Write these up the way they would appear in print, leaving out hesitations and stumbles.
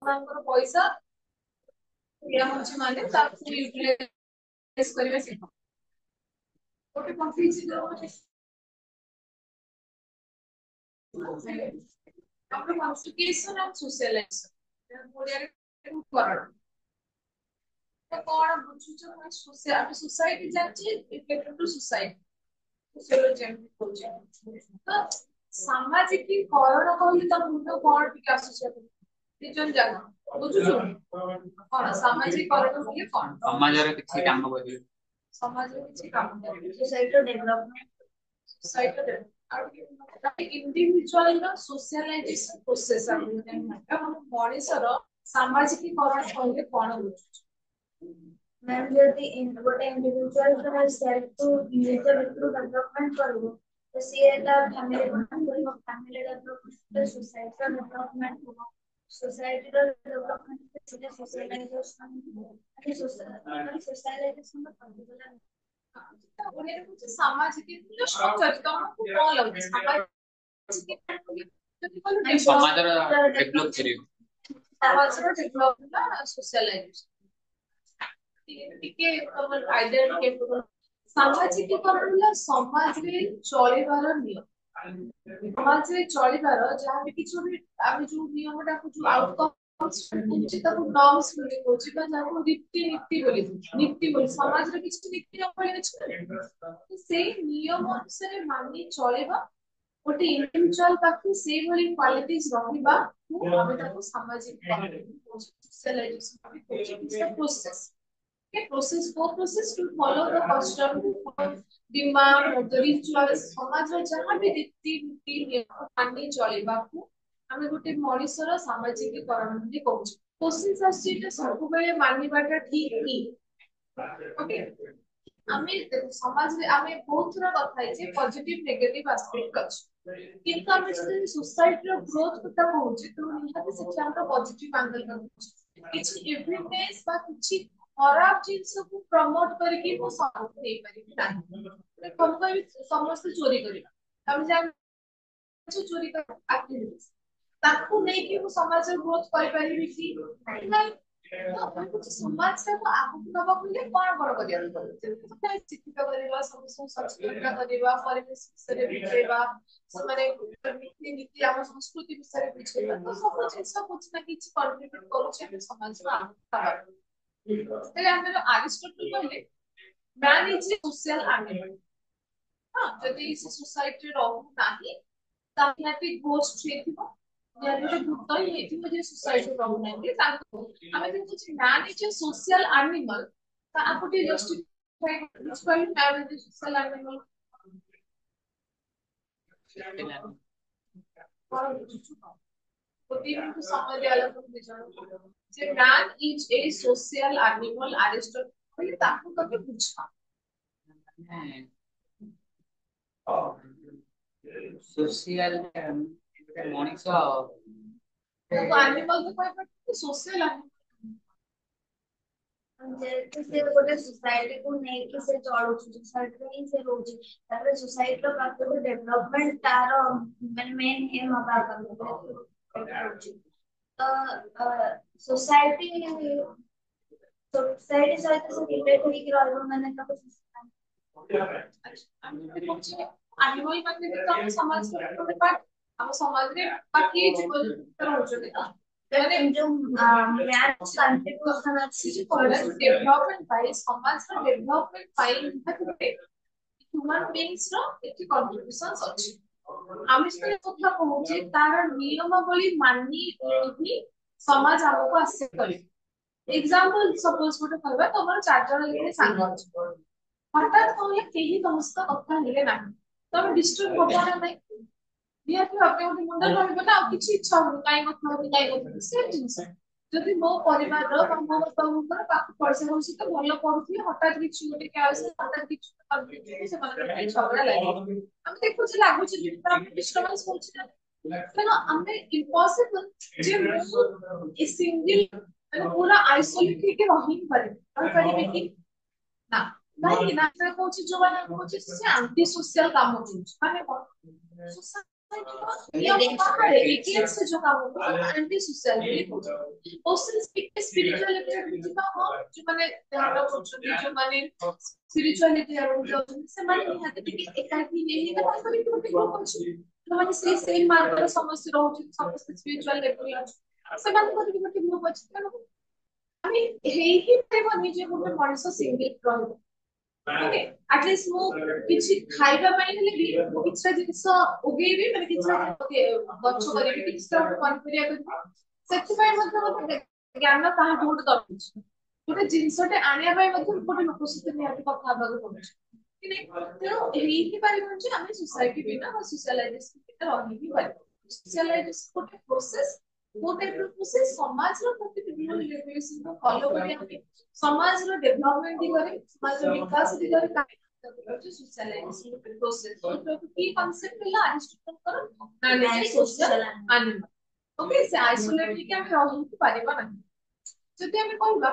ଆପଣଙ୍କର ପଇସା ଦିଆ ହଉଛି ମାନେ ତାକୁ ୟୁଟିଲାଇଜ କରିବା ଶିଖ ଗୋଟେ କନଫ୍ୟୁଜନ ଆମର କନଫିଗରେସନ ଆଉ ସୋସିଆଲାଇଜେସନ ଓଡ଼ିଆରେ କରଣ ତ କଣ ବୁଝୁଛ ମାନେ सोसाइटी जाची रिफ्लेक्टेड टू सोसाइटी सोशियोलॉजी एमपी कौचे तो सामाजिकीकरण कहले त मुंड कोन टिके आसुछ निजन जानो बुझुछु कोन सामाजिकीकरण कहले कोन ସମାଜରେ କିଛି କାମ କରିବେ। समाज में किसी काम करे सोसाइटी डेवलपमेंट सोसाइटी और इंडिविजुअल रो सोशलाइजेशन प्रोसेस हम मଣିଷର सामाजिकीकरण कहले कोन बुझुछु मैम यदि गोटे इंडिविजुअल सेल्फ टू निज भितर डेवलपमेंट करू तो सी एटा फैमिली डेवलपमेंट सोसाइटी डेवलपमेंट हो सोसाइटी डेवलपमेंट से सोशलाइजेशन सोशलाइजेशन पर्टिकुलर उन्हें कुछ सामाजिक स्ट्रक्चर तमको कौन लगुଛି सामाजिक ସମାଜର ଡେଭଲପ କରିବ। समाजର डेवलपमेंट ना सोशलाइजेशन ଟିକେ ତମର ଆଇଡିଆ ଟିକେ ସାମାଜିକୀକରଣ ହେଲା ସମାଜରେ ଚଳିବାର ନିୟମ ସମାଜରେ ଚଳିବାର ଯାହା ବି କିଛି ଗୋଟେ ଆମେ ଯୋଉ ନିୟମଟାକୁ ଯୋଉ ଆଉଟକମ୍ସ କହୁଛି ତାକୁ ନର୍ମସ ବୋଲି କହୁଛି ବା ଯାହାକୁ ନୀତି ବୋଲି ସମାଜରେ କିଛି ନୀତି ନିୟମ ଅଛି ସେଇ ନିୟମ ଅନୁସାରେ ମାନି ଚଳିବା ଗୋଟେ ଇଣ୍ଡିଭିଜୁଆଲ ପାଖରେ ସେଇଭଳି କ୍ୱାଲିଟିଜ ରହିବା ଆମେ ତାକୁ ସାମାଜିକ socialisation process Okay, process four process to follow the custom, demand, the rituals, समाजର ଯାହା ବି ରୀତି ନୀତି ନିୟମ ମାନି ଚଳିବାକୁ ଆମେ ଗୋଟେ ମଣିଷର ସାମାଜିକୀକରଣ ବୋଲି କହୁଛୁ କୋଶ୍ଚିନ୍ ଆସୁଛି ଯେ ସବୁବେଳେ ମାନିବାଟା ଠିକ କି ଓକେ ଆମେ ସମାଜରେ ଆମେ ବହୁତ ଥର କଥା ହେଇଛେ ପଜିଟିଭ ନେଗେଟିଭ ଆସ୍ପେକ୍ଟ ଅଛି କିନ୍ତୁ ଆମେ ଯଦି ସୋସାଇଟିର ଗ୍ରୋଥ କଥା କହୁଛେ ତ ନିହାତି ସେଠି ଆମର ପଜିଟିଭ ଆଙ୍ଗେଲ ରହୁଛି କିଛି ଏଭିଡେନ୍ସ ବା କିଛି खराब जिनसକୁ प्रमोट करके ମୁଁ ସମାଜ ଦେଇପାରିବି ନାହିଁ କଣ କହିବି ସମସ୍ତେ ଚୋରି କରିବା ଆମେ ଜାଣିଛୁ ଚୋରି ଆକ୍ଟିଭିଟିସ୍ ତାକୁ ନେଇକି ମୁଁ ସମାଜର ଗ୍ରୋଥ କରିପାରିବି କି ନାହିଁ ସମାଜଟାକୁ ଆଗକୁ ନବାକୁ ହେଲେ କଣ କରିବାକୁ ପଡିବ ଶିକ୍ଷିତ କରିବା ସମସ୍ତଙ୍କୁ ସଚେତନତା କରିବା ପରିବେଶ ବିଷୟରେ ବୁଝେଇବା ସେମାନେ ନୀତି ଆମ ସଂସ୍କୃତି ବିଷୟରେ ବୁଝେଇବା ତ ସବୁ ଜିନିଷ କିଛି ନା କିଛି କଣ୍ଟ୍ରିବ୍ୟୁଟ କରୁଛି ଆମେ ସମାଜର ଆଗକୁ ନବାକୁ तेरे अंदर एरिस्टोटल कहले man is a social animal हां जदि इस सोसाइटी रहू नाही ताकि गोस्ट हेतिबो जदि भूत ही हेतिबो जे सोसाइटी रहू नाही ताको हमें जे कुछ man is a social animal ता आपुटी जस्टिफाई कुछ कहले man is a social animal को समय दिया जे man is a social animal Aristotle कहले ताको तके बुझा सोशल मଣିଷ तो एनिमल तो कोई पर सोशल जेते से गोटे सोसाइटी को नै कि से चलु सोसाइटी में से रोज तापर सोसाइटी रो प्राकृतिक डेवलपमेंट तार मेन एम हबा कर तो सोसाइटी सोसाइटी सहित से रिलेट होई रहबो माने तो एनिमल माने तो हम समाज रो पार्ट हम समाज रे बाकी जीव रहउछथि ମାନେ ଯୋଉ ମ୍ୟାଚ୍ କଣ୍ଟ୍ରିବ୍ୟୁସନ ଅଛି ଡେଭଲପମେଣ୍ଟ ପାଇଁ ସମାଜର ଡେଭଲପମେଣ୍ଟ ପାଇଁ ନିହାତି ଗୋଟେ ହ୍ୟୁମାନ ବିଙ୍ଗସ୍ ର ଏଠି କଣ୍ଟ୍ରିବ୍ୟୁସନ୍ସ ଅଛି ଆମେ ଯେତେବେଳେ କଥା କହୁଛେ ତାର ନିୟମାବଳୀ ମାନି ହିଁ ସମାଜ ଆମକୁ ଆସେ କରିବ ଏକ୍ସାମ୍ପଲ ସପୋଜ ଗୋଟେ କହିବା ତମର 4 ଜଣ ଲେଖାଏଁ ସାଙ୍ଗ ଅଛି ହଠାତ୍ କହିଲେ କେହି ତମ ସହିତ କଥା ହେଲେ ନାହିଁ ତମେ ଡିଷ୍ଟର୍ବ ହବ ନା ନାହିଁ ନିହାତି ଭାବେ ଗୋଟେ ମୁଣ୍ଡ ରହିବ ନା ଆଉ କିଛି ଇଚ୍ଛା ହଉନି କାଇଁ ସେ ଜିନିଷ ଯଦି ମୋ ପରିବାରର ବା ମୋ ବାପାଙ୍କର ପାଖ ପଇସା ହଉଛି ତ ଭଲ ପଢୁଥିବେ ହଠାତ୍ କିଛି ଗୋଟେ କ୍ୟାସ ହଠାତ୍ କିଛି ସେମାନଙ୍କ ଝଗଡା ଲାଗିବ ଆମେ ଦେଖୁଛୁ ଲାଗୁଛି ଡିଷ୍ଟର୍ବାନ୍ସ ହଉଛି ନା ତେଣୁ ଆମେ ଇମ୍ପସିବଲ ଯେ ମୁଁ ଏ ସିଙ୍ଗଲ ମାନେ ପୁରା ଆଇସୋଲେଟ ହେଇକି ରହି ରହିପାରିବି କି ନା କାହିଁକି ନା ସେ କହୁଛି ଯୋଉମାନେ କହୁଛି ସେ ଆଣ୍ଟି ସୋସିଆଲ କାମ କରୁଛି ମାନେ କଣ against जो काम होता है एंटी सोशल पोस्टल स्पिरिचुअलिटी जो माने ध्यान रखुଛନ୍ତି जो माने स्पिरिचुअलिटी रखुଛନ୍ତି ସେମାନେ ନିହାତି ଟିକେ ଏକାଠି ନେଇ ନା ତାଙ୍କର ଗୋଟେ ଗ୍ରୁପ ଅଛି जो माने सेम मार्ग ର ସମସ୍ତେ ରହୁଛନ୍ତି ସମସ୍ତେ ସ୍पिରିଚୁଆଲ ଲେଭେଲ ଅଛି ସେମାନଙ୍କର ବି ଗୋଟେ ଗ୍ରୁପ ଅଛି ତେଣୁ ଆମେ ହେଇ ହିଁ ପାରିବନି ଯେ ଗୋଟେ ମଣିଷ ସିଙ୍ଗଲ ରହିବ ओके एटलीस्ट मु किछि खाइबा ପାଇଁ ହେଲେ ବି ମୁଁ କିଛି ଜିନିଷ ଉଗେଇବି ମାନେ କିଛି ଗଛ କରିବି କିଛି ତ ପନିପରିବା କରିବି ସେଥିପାଇଁ ମଧ୍ୟ ମୋତେ ଜ୍ଞାନ କାହା ବହୁତ ଦରକାର ଗୋଟେ ଜିନିଷଟେ ଆଣିବା ପାଇଁ ମଧ୍ୟ ଗୋଟେ ଲୋକ ସହିତ ନିହାତି କଥା ହେବାକୁ ପଡୁଛି କି ନାହିଁ ତେଣୁ ହେଇକି ପାରିବ ଯେ ଆମେ सोसाइटी ବିନା ବା सोशलाइजेशन ବିନା ରହି ବି ପାରିବ सोशलाइजेशन ଗୋଟେ प्रोसेस ଗୋଟେ प्रोसेस समाजର ପ୍ରତି ବିଭିନ୍ନ ରିଲେସନ को फॉलो କରିବା ପାଇଁ समाजର डेवलपमेंट दिगरे समाजର विकास दिगरे कार्य सोशलाइजेशन ଗୋଟେ प्रोसेस तो की कांसेप्ट है अरिस्टोटलଙ୍କର मैनेज सोशल एनिमल ओके से आइसोलेट के हम रहि परिबा नहीं जदि हम कहबा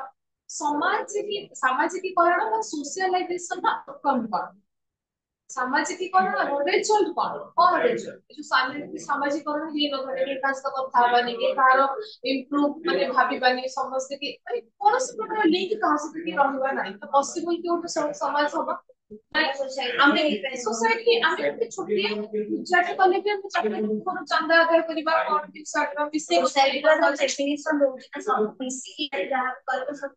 सामाजिकीकरण ବା सोशलाइजेशन ର आउटकम कौन सामाजिकीकरण रिजल्ट कौन रिजल्ट जो सामाजिकरण ही न घटे के कास कथा हबानी के कार इंप्रूव माने भाबिबानी समस्त के माने कोन से प्रकार लिंक कहा से कि रहबा नहीं तो पॉसिबल कि उठ समाज होबा आमे सोसाइटी आमे के छोटी पूजा कले के हम चाकरी चंदा आदाय करबा कोन भी साटवा मिसे सोसाइटी का डेफिनेशन दोउची ना सब मिसी के जहां करबो सब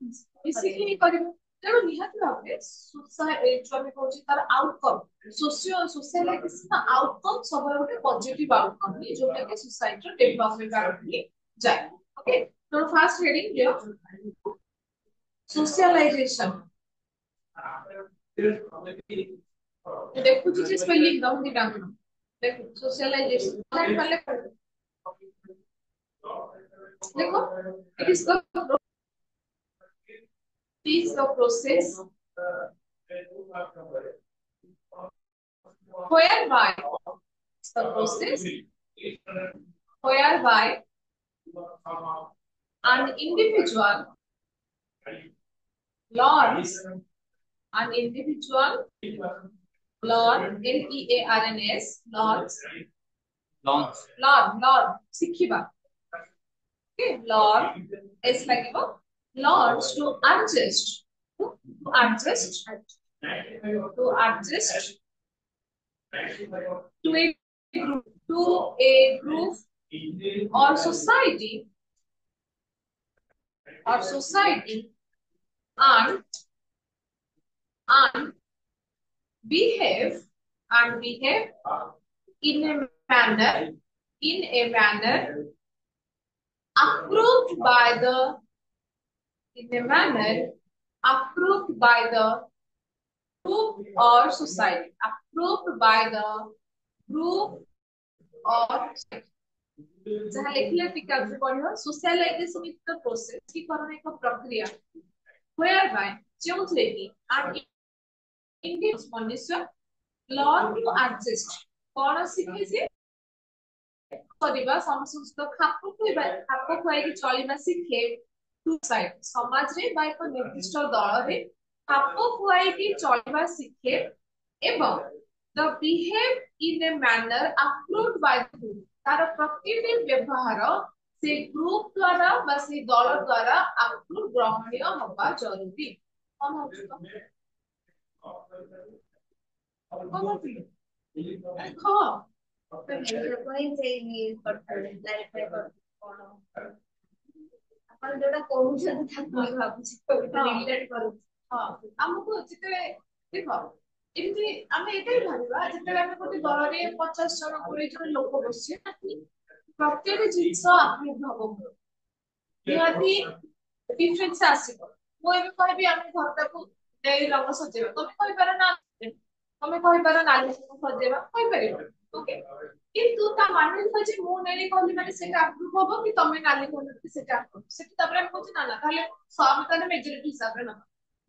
मिसी के करबो तेणु निहाती भावे जो आम कहे तार आउटकम सोशलाइजेशन आउटकम सब गोटे पॉजिटिव आउटकम ही जोटा कि सोसाइटी डेवलपमेंट आउटकम जाए ओके तो फर्स्ट हेडिंग जो सोशलाइजेशन देखो जी स्पेलिंग डाउन दी डाउन देखो सोशलाइजेशन देखो it is the process whereby the process whereby an individual learns L-E-A-R-N-S learn शिखिबा okay learn s लागिबो learns to adjust to adjust to a group or society and behave in a manner approved by the group or society approved by the group or society जहाँ लिखले टिका से पढ़ियो socialisation is the process की करने एक प्रक्रिया whereby जोंथले की an individual मनुष्य learn to adjust कौन सीखे से करबा समस्त खाप खुआई की चलिबा सीखे सोसाइटी समाज रे बा एक निर्दिष्ट दल रे खाप खुआई की चलिबा सीखे एवं the behave in a manner approved by the group तार प्रतिदिन व्यवहार से ग्रुप द्वारा बा से दल द्वारा अप्रूव ग्रहणीय होबा जरूरी हम देखो अपन जोटा कहू छथि ताको भाबु रिलेट करू हां हमको जिते देखो एमती आमे एटाई भाबिबा जेते आमे गोटे दल रे 50 जन 20 जन लोक बसि प्रत्येक जिंस अप्रूव हबो निहाती डिफरेंस आसीबो मो एबे कहबी आमे घरटा को देई रंग सजेबा तमे कहि पार ना तमे कहि पार नाली सजेबा कहि परिबो ओके किंतु ता माने जे मो नेली कहली माने सेटा अप्रूव हबो कि तमे नाली कहली सेटा अप्रूव सेटा तबरे हम कहू ना ना ताले सब ताले मेजॉरिटी हिसाब रे ना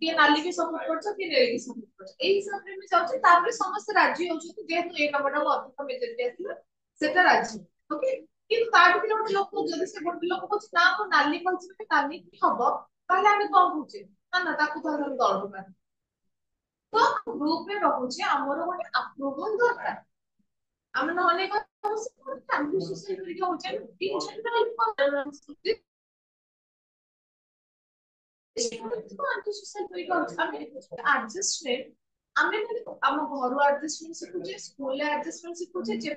कि नाली की सपोर्ट करछ कि नेली की सपोर्ट करछ एई हिसाब रे में जाउछ तापर समस्त राज्य होछ कि जेहेतु ए नंबरटा को अधिक मेजॉरिटी आसीला सेटा राज्य ओके किंतु ता भी गोटे लोक जदि से गोटे लोक कहछ ना मो नाली कहछ कि नाली हबो ताले हम कोन कहूचे ना ना ताकू तो हम दल बना तो ग्रुप में रहूचे हमरो गोटे अप्रूवल दरकार हम नहले फैमिली सोशल मीडिया हो जाए in general aunty social media आमे एडजस्टमेंट आमे हम घर एडजस्टमेंट सिखुचे स्कूल एडजस्टमेंट सिखुचे जे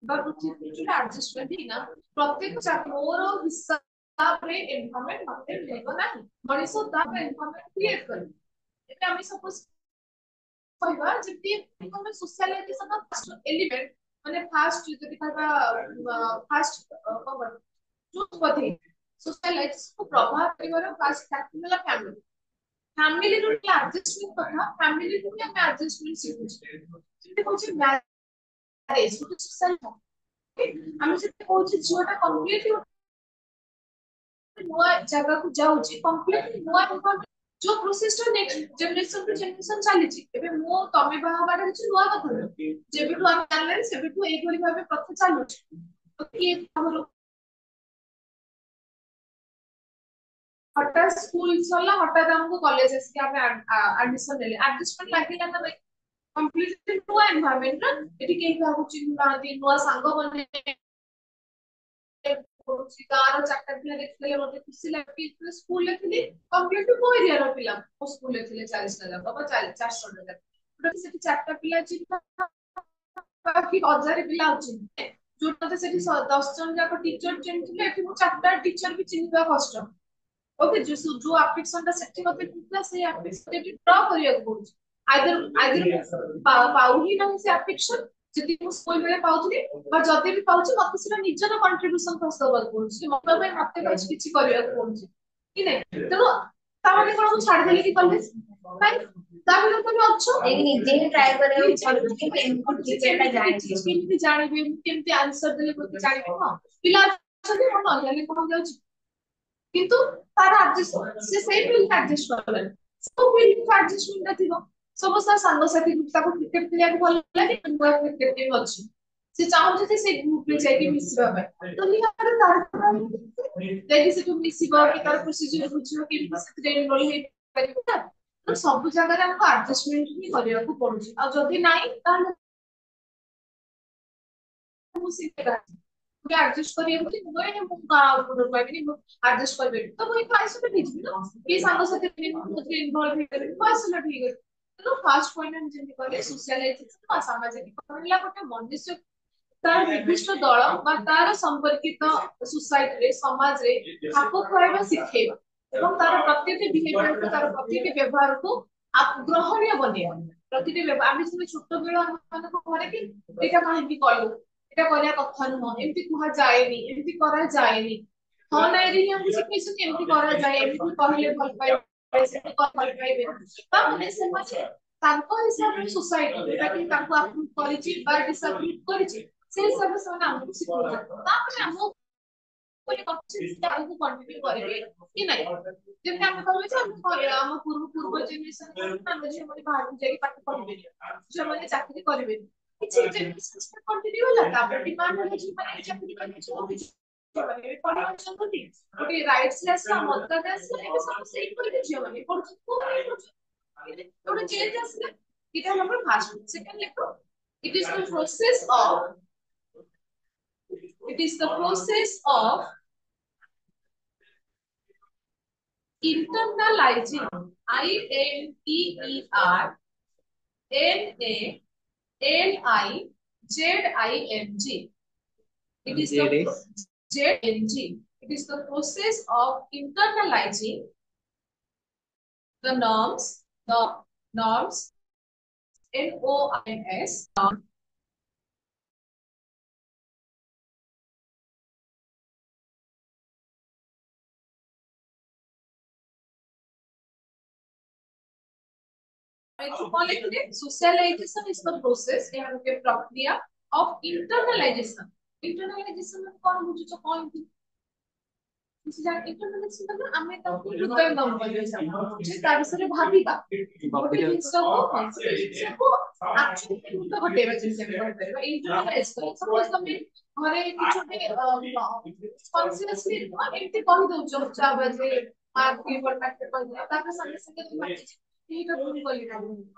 एडजस्टमेंट ही ना प्रत्येक मोर हिसाब रे एनवायरनमेंट मते लेबो नाही मଣିଷ ता एनवायरनमेंट क्रिएट करे एटा हम सपोज कहबा जति हम सोशलाइजेशन ऑफ एलिमेंट माने फास्ट जति कहबा फास्ट कवर जो पथे सोशलाइजेशन को प्रभाव परिवार फास्ट फैक्टर फैमिली फैमिली रो एडजस्टमेंट कथा फैमिली को हम एडजस्टमेंट सिखुचे जति कहू मैरिज गुटे सोशल আমি যেটা কହୁଛି ঝিওটা কমপ্লিটলি ନୂଆ ଜାଗାକୁ ଯାଉଛି କମ୍ପ୍ଲିଟଲି ନୂଆ environment जो प्रोसेस टा नेक्स्ट जनरेशन टू जनरेशन चालीची एबे मो तमे बाहाबार କିଛି ନୂଆ କଥା ନୁହେଁ ଯେବେଠୁ ଆମେ ଜାଣିଲେ ସେବେଠୁ ଏଇଭଳି ଭାବେ ପ୍ରଥା ଚାଲୁଛି ତ କିଏ ଆମର हठात स्कूल सरला हठात हमको कॉलेज आसी ଆମେ एडमिशन लेले एडजस्टमेंट ଲାଗିଲା ନା ଭାଇ कम्प्लीटली नୂଆ एनवायरनमेंट ना एठी केही काहू चिन्ह नांती नୂଆ सांग बने गाँव चार्टा पिला देखले मते खुशी लागे स्कूल ले थिली कंप्लीट को एरिया रो पिला ओ स्कूल ले थिले 40 टा बाबा 400 टा तो सेठी चार्टा पिला चिन्ह बाकी 1000 पिला अछि जोटा सेठी 10 जन जाक टीचर चिन्ह थिले एठी मो चार्टा टीचर भी चिन्हबा कष्ट ओके जो एप्लीकेशन टा सेठी मते कितना से एप्लीकेशन ड्रा करिया पड़छ आइदर पाउ ही ना से एप्लीकेशन जति मु स्कूल में पाउथली बा जति भी पाउछ मते सेटा निजर कंट्रीब्यूशन खर्च करबाक पड़छ मते भाई मते कुछ किछि करिया पड़छ कि नै तेनो तामे कोन छाड़ देली कि कॉलेज भाई तामे तो अच्छो एक निजे ही ट्राई करे पड़छ कि केमती जाने केमती जानिबे केमती आंसर देले मते जानिबे हां पिला छथि मन जाने कोन जाउछ किंतु तार एडजस्ट से सेम फील्ड एडजस्ट करले सब फील्ड एडजस्टमेंट थिबो समस्त संग साथी ताको क्रिकेट खेलिया को भल लागे नुआ क्रिकेट टीम अछि से चाहू जे से ग्रुप में जाके मिसिबा में तो निहार तार देखि से तुम मिसिबा कि तार प्रोसीजर बुझियो कि से एनरोल हे परिबा तो सब जगह रे हमको एडजस्टमेंट ही करिया को पड़ुछि आ जदी नाही ताले मु सिखा मुझे एडजस्ट करिए कि मुझे मु का कहबी एडजस्ट करबे तो मुई आइसोलेट हिजबी ना कि सांग साथी मुझे इन्वॉल्व हे करबी आइसोलेट ही तो फास्ट पॉइंट हम जेंति कहले सोशलाइजेशन बा सामाजिक कहला गोटे मनुष्य तार निर्दिष्ट दल बा तार संपर्कित सोसाइटी रे समाज रे खाप खुआइबा सिखेबा एवं तार प्रत्येक बिहेवियर को तार प्रत्येक व्यवहार को आप ग्रहणीय बनेबा प्रत्येक व्यवहार आमे सब छोट बेला मन को घरे कि एटा काहे कहलु एटा करिया कथा नुह एमती कुहा जाएनी एमती करा जाएनी हाँ ना रे हम सिखेछु एमती करा जाए एमती कहले भल पाए से को भल पाइबे ता माने से माने तांको हिसाब रे सोसाइटी एटा कि तांको अप्रूव करिछि बा डिसअप्रूव करिछि से सब से हमको सिखोता तापर हमको कोई कॉन्सेप्ट आगु कंटिन्यू करेंगे कि नहीं जब हम कहबे जे हम करे हम पूर्व पूर्व जनरेशन हम जे हम बाहर जाई पाठ पढ़बे जे माने चाकरी करबे କିଛି जनरेशन कंटिन्यू होला तापर डिमांड होला जे माने चाकरी करबे जे पढ़ा चाहती गोटे राइट्स लेस मदद लेस एबे सब सेम कर जे माने पढ़छ को गोटे चेंज आसले इटा हमर फास्ट सेकंड लेखो it is the process of it is the process of internalizing internalizing it is the ZNG it is the process of internalizing the norms NORMS Socialization is the process प्रक्रिया of internalization. Internalization कौन बुझुछ कौन की internalisation मतलब हमें तो हृदय नम जे तार विषय भाबिबा गोटे जिंस को एक्चुअली तो घटेबा चिंता करबा इंटरनलाइज कर सपोज तुम घरे किछोटे कॉन्शियसली एमती कहि दउछ चाबा जे मार्क की पर फैक्टर कहि दिया ताके संगे संगे तुम एटा भूल गली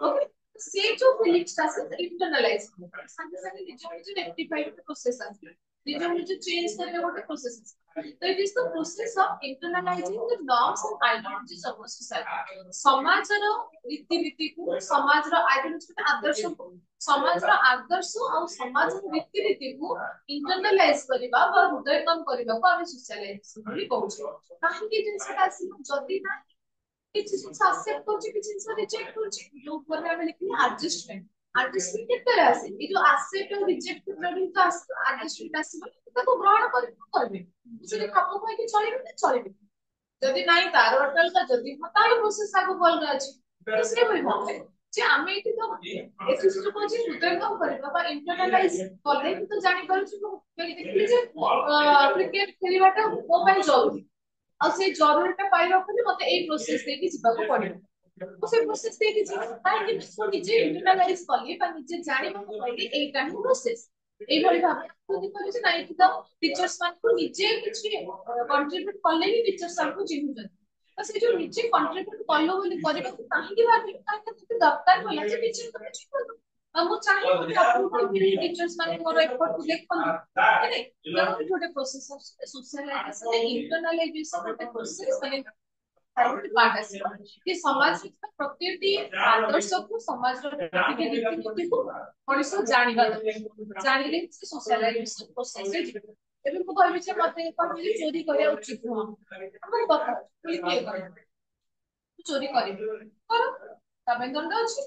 ओके से जो फीलिंग्स ता से इंटरनलाइज संगे संगे निज निज रेक्टिफाइड प्रोसेस आसे निज निज चेंज करबे गोटे प्रोसेस तो it is the process of internalising the norms and ideologies of society समाजर रीति रीति को समाजर आइडियोलॉजी आदर्श को समाजर आदर्श और समाजर रीति रीति को इंटरनलाइज करबा बा हृदयंगम करबा को हम सोशलाइजेशन बोली कहू काहे कि जिनसा आसी जदी ना କିଛି ଜିନିଷ ଆକ୍ସେପ୍ଟ କରୁଛି କିଛି ଜିନିଷ ରିଜେକ୍ଟ କରୁଛି ଯୋଉ ଉପରେ ଆମେ ଲେଖିଲେ ଆଡଜଷ୍ଟମେଣ୍ଟ କେତେବେଳେ ଆସେ ଏଇ ଯୋଉ ଆକ୍ସେପ୍ଟ ଆଉ ରିଜେକ୍ଟ କ୍ଷେତ୍ରରେ ହିଁ ତ ଆଡଜଷ୍ଟମେଣ୍ଟ ଆସିବ ତାକୁ ଗ୍ରହଣ କରିବେ ସେଠି ଖାପ ଖୁଆଇକି ଚଳିବେ ନା ଚଳିବେ ଯଦି ନାଇଁ ତାର ଅଟଲକା ଯଦି ତାର ପ୍ରୋସେସ ଆଗକୁ ଅଲଗା ଅଛି ତ ସେଇଭଳି ଭାବେ ଯେ ଆମେ ଏଠି ତ ଏଠି ଯୋଉ କହୁଛି ହୃଦୟଙ୍ଗମ କରିବା ବା ଇଣ୍ଟରନାଲାଇଜ କଲେ କିନ୍ତୁ ଜାଣିପାରୁଛୁ ଦେଖିଲି ଯେ କ୍ରିକେଟ ଖେଳିବାଟା ମୋ ପାଇଁ ଜରୁରୀ ଆଉ ସେଇ ଜରୁରୀଟା ପାଇବା ପାଇଁ ମତେ ଏଇ ପ୍ରୋସେସ ଦେଇକି ଯିବାକୁ ପଡିବ ମୁଁ ସେଇ ପ୍ରୋସେସ ଦେଇକି ଯିବି କାହିଁକି ମୁଁ ନିଜେ ଇଣ୍ଟରନାଲାଇଜ କଲି ବା ନିଜେ ଜାଣିବାକୁ ପାଇଲି ଏଇଟା ହିଁ ପ୍ରୋସେସ এইভাবে ভাবে যদি করি যে ନାଇଁ ତ ଟିଚର୍ସ ମାନଙ୍କୁ ନିଜେ କିଛି କଣ୍ଟ୍ରିବ୍ୟୁଟ କଲେ ହିଁ ଟିଚର୍ସ ଆମକୁ ଚିହ୍ନୁଛନ୍ତି ତ ସେ ଯୋଉ ନିଜେ କଣ୍ଟ୍ରିବ୍ୟୁଟ କଲ ବୋଲି କରିବାକୁ କାହିଁକି ଭାବିଲୁ କାହିଁକି ତତେ ଦରକାର ହେଲା ଯେ ଟିଚର ତତେ ଚିହ୍ନନ୍ତୁ ମୁଁ ଚାହିଁବି ମତେ ଆପ୍ରୁଭ କରିବି ଟିଚର୍ସ ମାନେ ମୋର ଏଫର୍ଟ କୁ ଦେଖନ୍ତୁ ମାନେ ତେଣୁ ଗୋଟେ ପ୍ରୋସେସ ଅଛି सोशलाइजेशन इंटरनलाइजेशन ଗୋଟେ ପ୍ରୋସେସ ମାନେ ତାର ଗୋଟେ ପାର୍ଟ ଆସିବ କି ସମାଜର ପ୍ରତ୍ୟେକଟି ଆଦର୍ଶକୁ ସମାଜର ପ୍ରତ୍ୟେକ ରୀତିନୀତିକୁ ମଣିଷ ଜାଣିବା ଦରକାର ଜାଣିଲେ ସେ सोशलाइजेशन ପ୍ରୋସେସରେ ଯିବ ଏବେ ମୁଁ କହିବି ଯେ ମତେ କହିଲି ଚୋରି କରିବା ଉଚିତ ନୁହଁ ଆମର କଥା ବୋଲି କିଏ କରେ ଚୋରି କରିବି କର ତା ପାଇଁ ଦଣ୍ଡ ଅଛି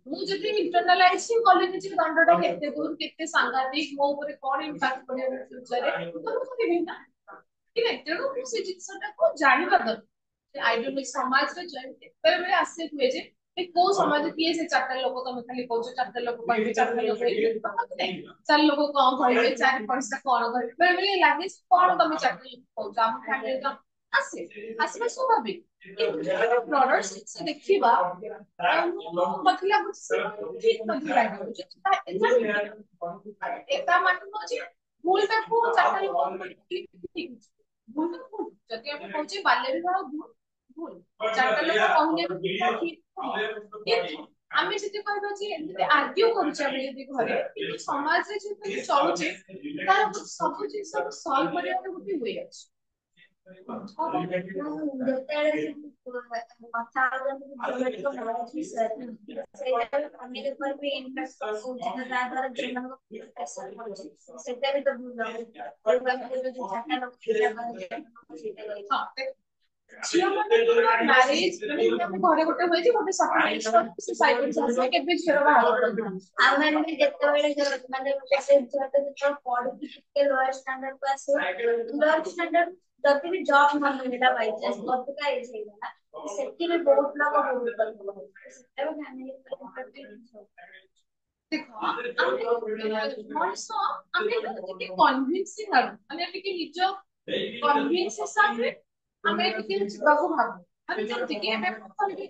ମୁଁ ଯଦି ଇଣ୍ଟରନାଲାଇଜ ହିଁ କଲିନି ଯେ ଦଣ୍ଡଟା କେତେ ଦୂର କେତେ ସାଂଘାତିକ ମୋ ଉପରେ କଣ ଇମ୍ପାକ୍ଟ ପଡିବ ଫ୍ୟୁଚରରେ ତ ମୁଁ କରିବି ନା ठीक है तेणु ମୁଁ ସେ ଜିନିଷଟାକୁ ଜାଣିବା ଦରକାର ଆଇଡିଓଲୋଜି ସମାଜରେ ବେଳେ ବେଳେ ଆସେ ହୁଏ ଯେ କୋଉ ସମାଜ କିଏ ସେ ଚାରିଟା ଲୋକ ତମେ ଖାଲି କହୁଛ ଚାରିଟା ଲୋକ କହିବେ ଚାରିଟା ଲୋକ ଚାରି ଲୋକ କଣ କହିବେ ଚାରି ପଇସା କଣ କହିବେ ବେଳେ ବେଳେ ଲାଗେ କଣ ତମେ ଚାରିଟା ଲୋକ କହୁଛ ଆମ ଫ୍ୟାମିଲି ଆସେ ଆସିବା ସ୍ୱାଭାବିକ କିନ୍ତୁ ବ୍ରଡର ସେ ଦେଖିବା ମତେ ଲାଗୁଛି ସେ ଠିକ ମଧ୍ୟ ଲାଗିବ ଏଟା ମାନେ ହଉଛି ଭୁଲଟାକୁ ଚାରିଟା ଲୋକ ଭୁଲ ତ ଭୁଲ ଯଦି ଆମେ କହୁଛେ ବାଲ୍ୟ ବିବାହ ଭୁଲ ଭୁଲ ଚାରିଟା ଲୋକ କହିଲେ ବି ଠିକ ଆମେ ଯଦି କହିବା ଯେ ଏମିତି ଆର୍ଗ୍ୟୁ କରୁଛେ ଆମେ ଯଦି ଘରେ କିନ୍ତୁ ସମାଜରେ ଯେହେତୁ ଚଳୁଛେ ତାର ସବୁ ଜିନିଷକୁ ସଲ୍ଭ କରିବାର ଗୋଟେ ୱେ ଅଛି ଯେତେବେଳେ କଥା ହଉଛନ୍ତି ସେଇଟା ଫ୍ୟାମିଲି ଉପରେ ବି ଇମ୍ପାକ୍ଟ ପକଉଛି ତା ଦ୍ୱାରା ଝିଅମାନଙ୍କ ପ୍ରେସର ପଡୁଛି ସେଟା ବି ତ ଭୁଲ ଝିଅ ମାନଙ୍କର ମ୍ୟାରେଜ ଆମେ ଘରେ ଗୋଟେ ହୋଇଛି ଗୋଟେ ସର୍ଟିଫିକେଟ କେବେ ଝିଅର ବାହାଘର ଆମେ ବି ଯେତେବେଳେ ମାନେ ଝିଅଟା ଯେତେବେଳେ ପଢିକି ଟିକେ ଲୋୟର ଷ୍ଟାଣ୍ଡାର୍ଡ କୁ ଆସିବ ଲୋୟର ଷ୍ଟାଣ୍ଡାର୍ଡ ଯଦି ବି ଜବ୍ ନ ମିଳିଲା ବାଇଚାନ୍ସ ଅଧିକା ଏଜ ହେଇଗଲା ସେଠି ବି ବହୁତ ଲୋକ ଭୁଲ କରିବ ସେଟା ବି ଫ୍ୟାମିଲି ମଣିଷ ଆମେ ଟିକେ କନଭିନ୍ସିଂ ଆଡୁ ମାନେ ଟିକେ ନିଜ କନଭିନ୍ସ ହିସାବରେ ଆମେ ଟିକେ ଯିବାକୁ ଭାବୁ ମାନେ ଯେମିତି କି ଏବେ ମୁଁ କହିବି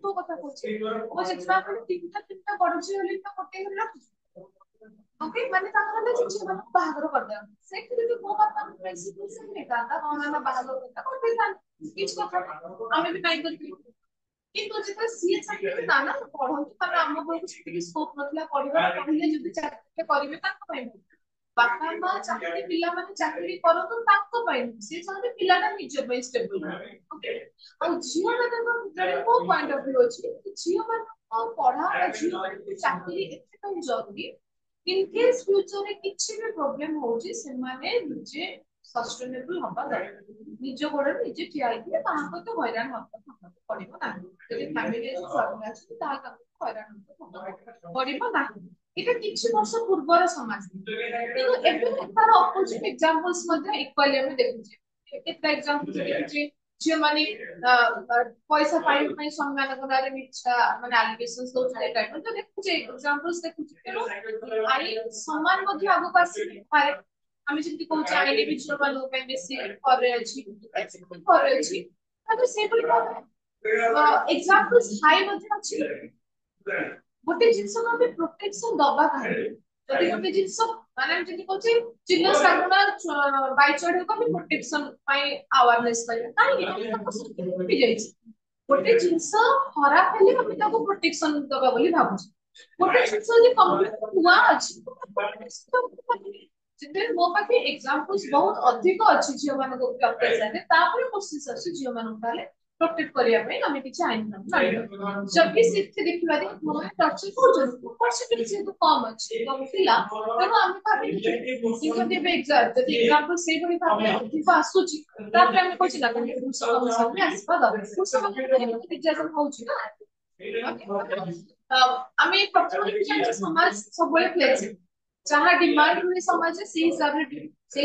ତୋ କଥା କହୁଛି ମୋ ଜେଜେମା ତିନିଟା ବଡ ଝିଅ ହେଲେ ତ ଗୋଟେ ଘରେ ରଖୁଛୁ ଓକେ ମାନେ ତାଙ୍କର ହେଲା ଝିଅ ମାନଙ୍କୁ ବାହାଘର କରିଦେବା ସେଇଠି ଯଦି ମୋ ବାପା ଦାଦା କଣ ବାହାଘର କରିଦେଇଥାନ୍ତି କିଛି କଥା ଆମେ ବି ନାଇଁ କରିଥିଲୁ କିନ୍ତୁ ଯେତେବେଳେ ସିଏ ଚାହିଁଲେ ନା ନା ପଢନ୍ତୁ ତାପରେ ଆମ ବେଳକୁ ସେତିକି ସ୍କୋପ ନଥିଲା ପଢିବାର କହିଲେ ଯଦି ଚାକିରି କରିବେ ତାଙ୍କ ପାଇଁ ବାପା ମା ଚାକିରି ପିଲାମାନେ ଚାକିରି କରନ୍ତୁ ତାଙ୍କ ପାଇଁ ସେ ଚାହାନ୍ତି ପିଲାଟା ନିଜ ପାଇଁ ଷ୍ଟେବଲ ଓକେ ଆଉ ଝିଅ ମାନଙ୍କ ଭିତରେ ମୋ ପଏଣ୍ଟ ଅଫ ଭ୍ୟୁ ଅଛି ଝିଅ ମାନଙ୍କ ପଢା ବା ଝିଅ ମାନଙ୍କୁ ଚାକିରି ଏଥିପାଇଁ ଜରୁରୀ ଇନ କେସ୍ ଫ୍ୟୁଚରରେ କିଛି ବି ପ୍ରୋବ୍ଲେମ ହଉଛି ସେମାନେ ନିଜେ ସଷ୍ଟେନେବଲ ହବା ଦରକାର ନିଜ ଗୋଡରେ ନିଜେ ଠିଆ ହେଇଥିଲେ ତାହାକୁ ତ ହଇରାଣ ହବାକୁ ପଡିବ ନାହିଁ ଯଦି ଫ୍ୟାମିଲି ସ୍ୱାମୀ ଅଛି ତାହେଲେ ତାଙ୍କୁ ହଇରାଣ ପଡିବ ନାହିଁ ଏଇଟା କିଛି ବର୍ଷ ପୂର୍ବର ସମାଜ କିନ୍ତୁ ଏବେ ତାର ଅପୋଜିଟ ଏକ୍ସାମ୍ପଲ୍ସ ମଧ୍ୟ ଇକ୍ୱାଲି ଆମେ ଦେଖୁଛେ କେତେଟା ଏକ୍ସାମ୍ପଲ ଦେଖୁଛେ ଝିଅମାନେ ପଇସା ପାଇବା ପାଇଁ ସ୍ୱାମୀ ମାନଙ୍କ ନାଁରେ ମିଛ ମାନେ ଆଲିଗେସନ ଦଉଛନ୍ତି ଏଇ ଟାଇପର ତ ଦେଖୁଛେ ଏକ୍ସାମ୍ପଲ୍ସ ଦେଖୁଛେ ତେଣୁ ଆଇନ ସମାନ ମଧ୍ୟ ଆଗକୁ ଆସିପାରେ ଆମେ ଯେମିତି କହୁଛେ ଆଇନ ବି ଝିଅ ମାନଙ୍କ ପାଇଁ ବେଶୀ ଘରେ ଅଛି ଘରେ ଅଛି ତାପରେ ସେଇଭଳି ଭାବେ ଏକ୍ସାମ୍ପଲ୍ସ ହାଇ ମଧ୍ୟ ଅଛି ଗୋଟେ ଜିନିଷକୁ ଆମେ ପ୍ରୋଟେକ୍ସନ ଦବା କାହିଁକି ଯଦି ଗୋଟେ ଜିନିଷ ମାନେ ଆମେ ଯେମିତି କହୁଛେ ଚିହ୍ନ ଶାଗୁଣା ବାଇଚଢେଇକୁ ଆମେ ପ୍ରୋଟେକ୍ସନ ପାଇଁ ଆୱାରନେସ କରିବା କାହିଁକି ଯାଇଛି गोटे जिनस खराब हेले हम ताको प्रोटेक्शन दबा बोली भाबु गोटे जिनस जे कंप्लीट हुआ अछि जिते मो पाखे एग्जांपल्स बहुत अधिक अछि जियो माने को अत्याचार तापर कोशिश अछि जियो माने ताले प्रोटेक्ट करिया पे हमें किछ आइन न जब भी सिर्फ देखिबा दे मोर टच को जरूर परसेंटेज से तो कम अछि तो थिला तेनो हम भाबी इनको देबे एग्जांपल से बड़ी भाबे अधिक आसुची तापर हम कोछि ना सामने आसबा दरकार कुछ समय जैसे होउची ना আমি প্রথমে জানি সমাজ সবବେଳେ ফ্লেক্সিবল जहाँ डिमांड हुए समाज से हिसाब से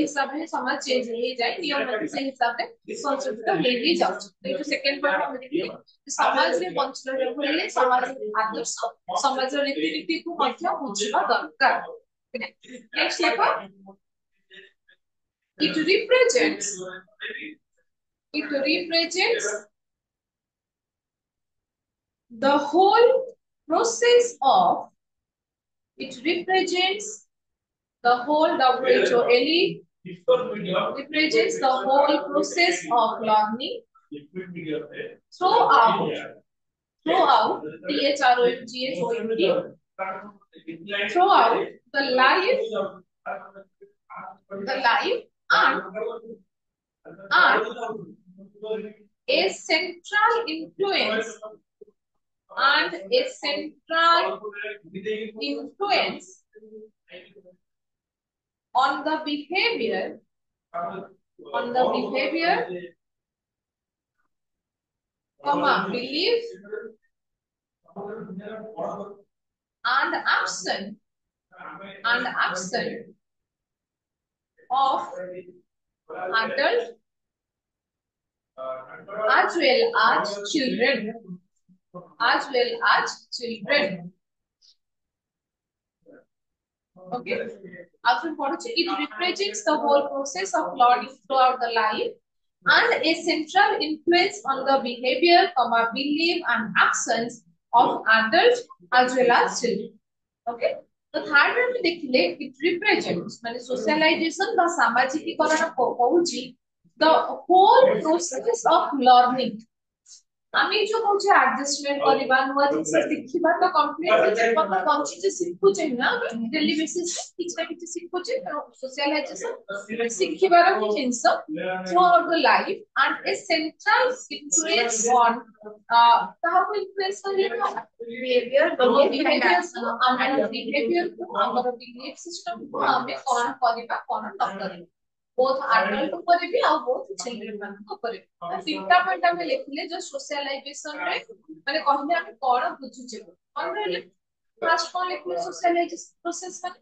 समाज चेंज हो जाए नियम से हिसाब से संस्कृत ले ही जाओ तो जो सेकंड पॉइंट हम देखिए समाज रे बंचल रहले समाज आदर्श समाज रीति नीति को मध्य बुझिबा दरकार नेक्स्ट देखो it represents the whole process of it represents the whole WHO elite represents the whole process of learning throughout throughout the life and a central influence on the behavior belief and action of adults as well as children. Okay. After it represents the whole process of learning throughout the life and a central influence on the behavior, belief and actions of adults as well as children. Okay. तो third में देखिले it represents माने socialization बा सामाजिकीकरण कहउची the whole process of learning आमी जो कहउची adjustment करबा नुवा जिंस सिखिबा तो कंप्लीटली जीवन बंची जे सिखुचे ना डेली बेसिस किछ ना किछ सिखुचे सोशलाइजेशन सिखिबार जिंस throughout the life and a central influence on how to influence behavior को हमर बिलीफ सिस्टम को हमें कोन करबा कोन न करबा both adult ऊपर भी और both children मान ऊपर भी तीनटा पॉइंट हम लिखले जो सोशलाइजेशन रे माने कहले हम कोन बुझुचे कोन रे फर्स्ट कोन लिखले सोशलाइजेशन प्रोसेस माने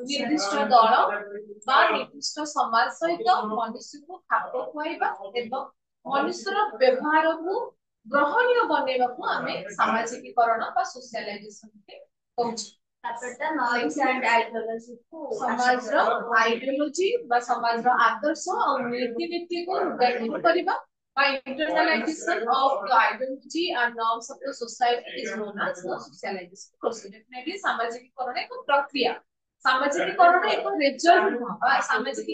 निर्दिष्ट दल बा निर्दिष्ट समाज सहित मनुष्य को खाप खुआइबा एवं मनुष्यर व्यवहार को ग्रहणीय बनेबा को हमें सामाजिकीकरण बा सोशलाइजेशन के कहउची तापरटा नॉलेज एंड आइडियोलॉजी को समाज रो आइडियोलॉजी बा समाज रो आदर्श और नीति नीति को गठन करबा by internalization of the ideology and norms of the society is known as the socialization process. Definitely सामाजिकीकरण एक प्रक्रिया सामाजिकीकरण एक रिजल्ट सामाजिक